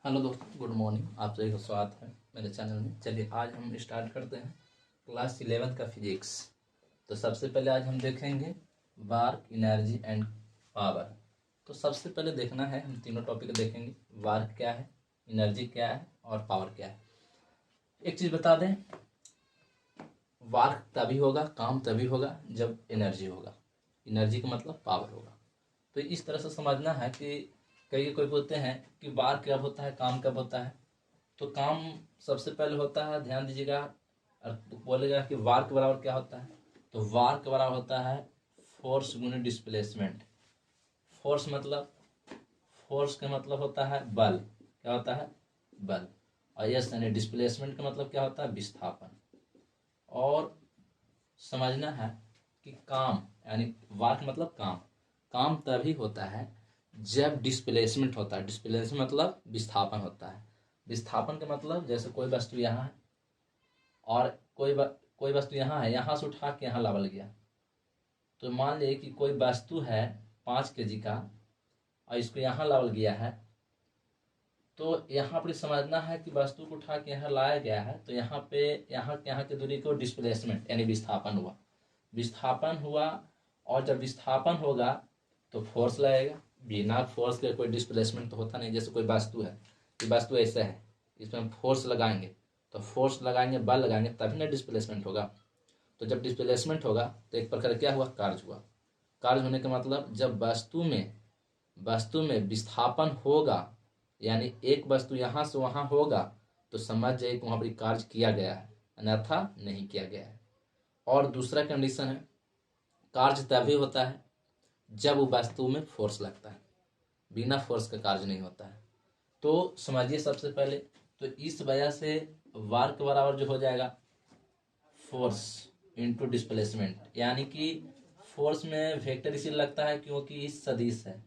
Hello दोस्तों, good morning. आप सभी का स्वागत है मेरे चैनल में। चलिए आज हम स्टार्ट करते हैं क्लास 11th का फिजिक्स। तो सबसे पहले आज हम देखेंगे वार्क, एनर्जी एंड पावर। तो सबसे पहले देखना है, हम तीनों टॉपिक देखेंगे। वार्क क्या है, एनर्जी क्या है और पावर क्या है। एक चीज़ बता दें, वार्क तभी होगा, काम तभी होगा जब एनर्जी होगा। एनर्जी का मतलब पावर होगा। तो इस तरह से समझना है कि कई कोई बोलते हैं कि वार्क कब होता है, काम कब होता है। तो काम सबसे पहले होता है, ध्यान दीजिएगा। और बोलेगा कि वार्क बराबर क्या होता है, तो वार्क बराबर होता है फोर्स गुने डिस्प्लेसमेंट। फोर्स मतलब, फोर्स का मतलब होता है बल। क्या होता है? बल। और यस यानी डिस्प्लेसमेंट का मतलब क्या होता है? विस्थापन। और समझना है कि काम यानी वार्क मतलब काम, काम तभी होता है जब डिस्प्लेसमेंट होता है। डिस्प्लेसमेंट मतलब विस्थापन होता है। विस्थापन का मतलब जैसे कोई वस्तु यहाँ है और कोई वस्तु यहाँ है, यहाँ से उठा के यहाँ लावल गया। तो मान लिए कि कोई वस्तु है 5 kg का और इसको यहाँ लावल गया है। तो यहाँ पर समझना है कि वस्तु को उठा के यहाँ लाया गया है, तो यहाँ पे यहाँ की दूरी को डिस्प्लेसमेंट यानी विस्थापन हुआ। विस्थापन हुआ और जब विस्थापन होगा तो फोर्स लगेगा। बिना फोर्स के कोई डिस्प्लेसमेंट तो होता नहीं। जैसे कोई वस्तु है, ये वस्तु ऐसा है, इसमें हम फोर्स लगाएंगे, तो फोर्स लगाएंगे, बल लगाएंगे, तभी ना डिस्प्लेसमेंट होगा। तो जब डिस्प्लेसमेंट होगा तो एक प्रकार क्या हुआ? कार्य हुआ। कार्य होने का मतलब जब वस्तु में विस्थापन होगा, यानी एक वस्तु यहाँ से वहाँ होगा, तो समझ जाइए कि वहाँ पर कार्य किया गया है, अन्यथा नहीं किया गया है। और दूसरा कंडीशन है, कार्य तभी होता है जब वो वस्तु में फोर्स लगता है। बिना फोर्स का कार्य नहीं होता है। तो समझिए सबसे पहले, तो इस वजह से वर्क बराबर जो हो जाएगा फोर्स इनटू डिस्प्लेसमेंट, यानी कि फोर्स में वेक्टर इसी लगता है क्योंकि सदिश है।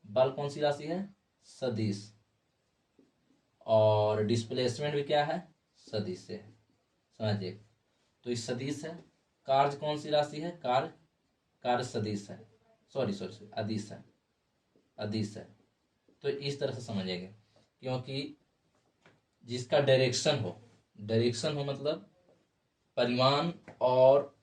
बल कौन सी राशि है? सदिश। और डिस्प्लेसमेंट भी क्या है? सदिश से है। समझिए, तो इस सदिश है। कार्य कौन सी राशि है? कार्य सदिश है। सॉरी सॉरी सॉरी, अदिश है, अदिश है। तो इस तरह से समझेंगे, क्योंकि जिसका डायरेक्शन हो मतलब परिमाण और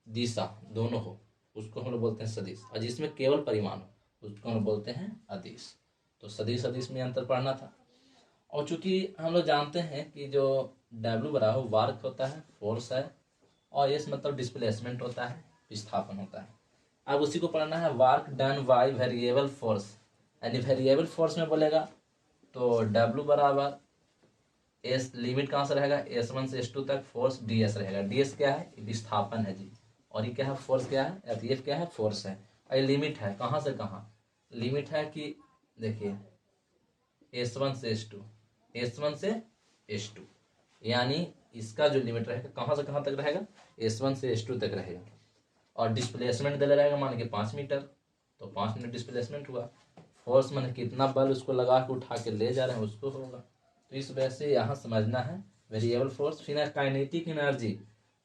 दिशा दोनों हो, उसको हम लोग बोलते हैं सदिश। और जिसमें केवल परिमाण हो उसको हम लोग बोलते हैं अदिश। तो सदिश अदिश में अंतर पढ़ना था। और चूंकि हम लोग जानते हैं कि जो W बराबर वार्क होता है, फोर्स है, और एस मतलब डिस्प्लेसमेंट होता है, विस्थापन होता है। अब उसी को पढ़ना है, वार्क डन बाय वेरिएबल फोर्स। यानी वेरिएबल फोर्स में बोलेगा तो W बराबर एस, लिमिट कहाँ से रहेगा? S1 से S2 तक फोर्स ds रहेगा। ds क्या है? विस्थापन है जी। और ये क्या है? फोर्स क्या है? F क्या है? फोर्स है। और ये लिमिट है कहाँ से कहाँ? लिमिट है कि देखिए S1 से S2, S1 से S2, यानी इसका जो लिमिट रहेगा कहाँ से कहाँ तक रहेगा? S1 से S2 तक रहेगा। और डिस्प्लेसमेंट दिया रहेगा मान के 5 मीटर, तो 5 मीटर डिस्प्लेसमेंट हुआ। फोर्स मैंने कितना बल उसको लगा के उठा के ले जा रहे हैं उसको होगा। तो इस वजह से यहाँ समझना है वेरिएबल फोर्स। फिर काइनेटिक एनर्जी।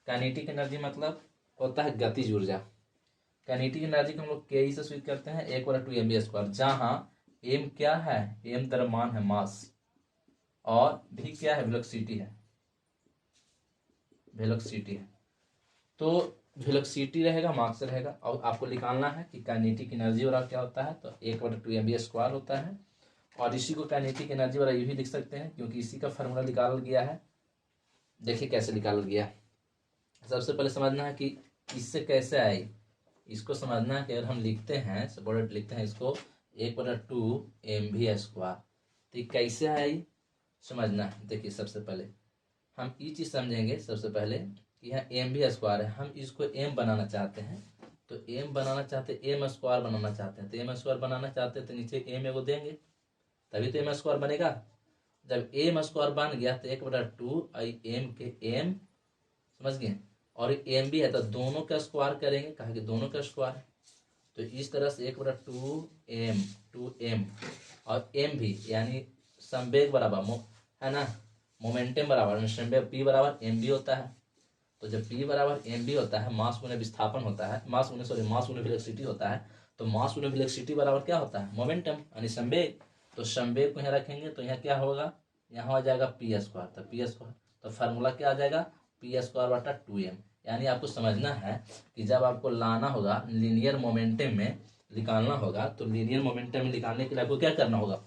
काइनेटिक एनर्जी मतलब होता है गतिज ऊर्जा। काइनेटिक एनर्जी को हम लोग के से सूचित करते हैं 1/2mv², जहाँ एम क्या है? एम द्रव्यमान है, मास, और भी क्या है? वेलोसिटी है, वेलोसिटी है। तो वेलोसिटी रहेगा, मास रहेगा। और आपको निकालना है कि काइनेटिक एनर्जी वाला क्या होता है, तो 1/2mv² होता है। और इसी को काइनेटिक एनर्जी वाला ये भी लिख सकते हैं क्योंकि इसी का फार्मूला निकाला गया है। देखिए कैसे निकाला गया। सबसे पहले समझना है कि इससे कैसे आई, इसको समझना है कि अगर हम लिखते हैं सबॉर्डिनेट लिखते हैं इसको 1/2mv², तो ये कैसे आई समझना है। देखिए सबसे पहले हम ये चीज़ समझेंगे सबसे पहले कि यहाँ mv² है, हम इसको m बनाना चाहते हैं। तो m बनाना चाहते हैं, m² बनाना चाहते हैं, तो m² बनाना चाहते हैं तो नीचे m एगो देंगे, तभी तो m² बनेगा। जब m² बन गया तो 1/2 m के m, समझ गए। और एम भी है तो दोनों का स्क्वायर करेंगे, कहा कि दोनों का स्क्वायर। तो इस तरह से 1/2m और m भी यानी संवेग बराबर है ना, मोमेंटम बराबर संवेग p बराबर m भी होता है। तो जब p बराबर m भी होता है, मास गुने विस्थापन होता है, मास गुने वेलोसिटी होता है, तो मास गुने वेलोसिटी बराबर क्या होता है? मोमेंटम यानी संवेग। तो संवेग को यहाँ रखेंगे तो यहाँ क्या होगा, यहाँ हो जाएगा पी स्क्वायर, तो पी स्क्वायर, तो फार्मूला क्या आ जाएगा, पी स्क्वायर बटा 2m। यानी आपको समझना है कि जब आपको लाना होगा लीनियर मोमेंटम में निकालना होगा, तो लीनियर मोमेंटम में निकालने के लिए आपको क्या करना होगा,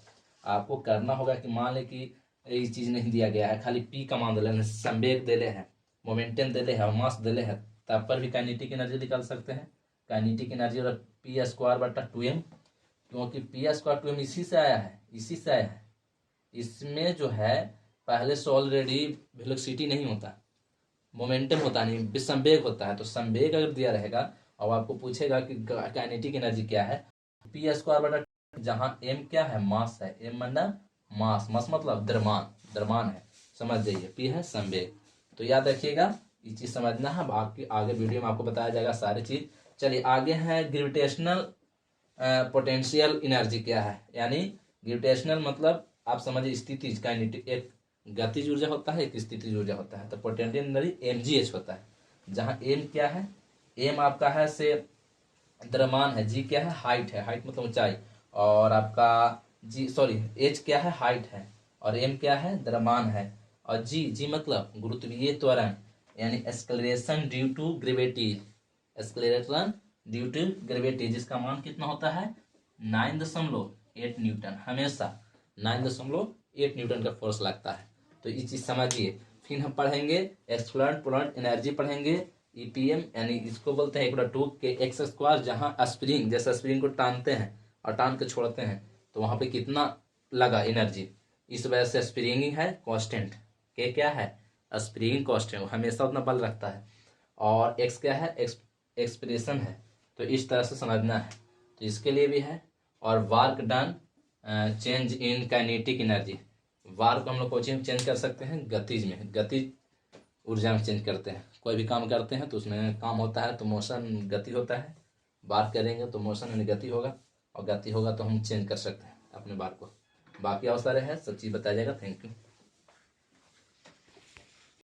आपको करना होगा कि मान लें कि ये चीज़ नहीं दिया गया है, खाली पी का मान दे रहे, संवेग दे रहे हैं, मोमेंटम दे रहे हैं, मास दे रहे हैं, तब पर भी काइनेटिक एनर्जी निकाल सकते हैं। काइनेटिक एनर्जी और पी स्क्वायर बटा 2m, क्योंकि पी स्क्वायर 2m इसी से आया है, इसी से आया है। इसमें जो है पहले से ऑलरेडी वेलोसिटी नहीं होता, मोमेंटम होता नहीं, संवेग होता है। तो संवेग अगर दिया रहेगा और आपको पूछेगा कि काइनेटिक एनर्जी क्या है, पी स्क्वायर बटा, जहाँ एम क्या है, मास है, एम मतलब मास, मास मतलब द्रव्यमान, द्रव्यमान है, समझ जाइए, पी है संवेग। तो याद रखिएगा, ये चीज समझना है। बाकी आगे वीडियो में आपको बताया जाएगा सारी चीज। चलिए आगे है ग्रेविटेशनल पोटेंशियल एनर्जी क्या है, यानी ग्रेविटेशनल मतलब आप समझिए स्थिति काइनेटिक, एक गतिज ऊर्जा होता है, एक स्थितिज ऊर्जा होता है। तो पोटेंशियल एनर्जी mgh होता है, जहाँ m क्या है, m आपका है से द्रव्यमान है, g क्या है, हाइट है, हाइट मतलब ऊंचाई, और आपका h क्या है, हाइट है, और m क्या है, द्रव्यमान है, और g मतलब गुरुत्वीय त्वरण, यानी acceleration due to gravity, acceleration due to gravity, जिसका मान कितना होता है, 9.8 न्यूटन, हमेशा 9.8 न्यूटन का फोर्स लगता है। तो ये चीज समझिए। फिर हम पढ़ेंगे एक्सप्लेंट प्लांट एनर्जी, पढ़ेंगे ईपीएम, यानी इसको बोलते हैं 1/2 के एक्स स्क्वायर, जहाँ स्प्रिंग, जैसे स्प्रिंग को टानते हैं और टान के छोड़ते हैं तो वहां पे कितना लगा एनर्जी, इस वजह से स्प्रिंग है कांस्टेंट, के क्या है, स्प्रिंग कांस्टेंट, हमेशा उतना बल रखता है, और एक्स क्या है, एक्सप्रेशन है। तो इस तरह से समझना है, तो इसके लिए भी है। और work done change in kinetic energy, वार को हम लोग कोचिंग चेंज कर सकते हैं गतिज में, गतिज ऊर्जा में चेंज करते हैं। कोई भी काम करते हैं तो उसमें काम होता है तो मोशन गति होता है, बार करेंगे तो मोशन यानी गति होगा, और गति होगा तो हम चेंज कर सकते हैं अपने बार को। बाकी और सारे हैं, सब चीज़ बताया जाएगा। Thank you.